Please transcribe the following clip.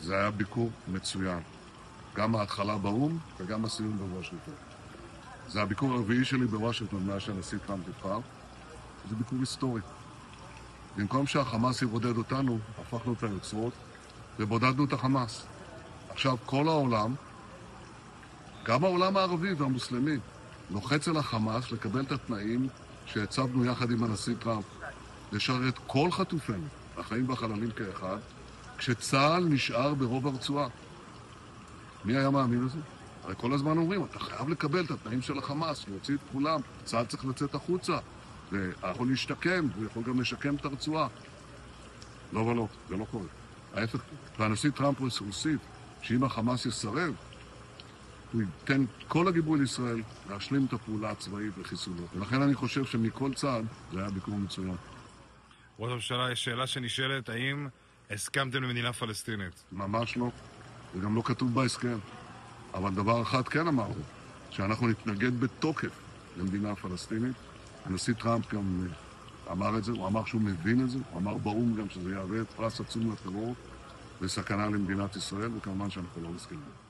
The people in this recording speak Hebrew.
זה היה ביקור מצוין. גם ההתחלה באו"ם וגם הסיום בוושינגטון. זה הביקור הרביעי שלי בוושינגטון מאז שהנשיא טראמפ נבחר. זה ביקור היסטורי. במקום שהחמאס יבודד אותנו, הפכנו את היוצרות ובודדנו את החמאס. עכשיו כל העולם, גם העולם הערבי והמוסלמי, לוחץ על החמאס לקבל את התנאים שהצבנו יחד עם הנשיא טראמפ, לשרת כל חטופינו, החיים והחללים כאחד, כשצה"ל נשאר ברוב הרצועה. מי היה מאמין לזה? הרי כל הזמן אומרים, אתה חייב לקבל את התנאים של החמאס, להוציא את כולם, צה"ל צריך לצאת החוצה, ויכול להשתקם, הוא יכול גם לשקם את הרצועה. לא ולא, זה לא קורה. ההפך, והנשיא טראמפ הוסיף שאם החמאס יסרב, הוא ייתן כל הגיבוי לישראל להשלים את הפעולה הצבאית וחיסולו. ולכן אני חושב שמכל צעד זה היה ביקור מצוין. ראש הממשלה, יש שאלה שנשאלת, האם הסכמתם למדינה פלסטינית? ממש לא, זה גם לא כתוב בהסכם. אבל דבר אחד כן אמרנו, שאנחנו נתנגד בתוקף למדינה פלסטינית. הנשיא טראמפ גם אמר את זה, הוא אמר שהוא מבין את זה, הוא אמר באו"ם גם שזה יהווה פרס עצום לטרור וסכנה למדינת ישראל, וכמובן שאנחנו לא מסכימים.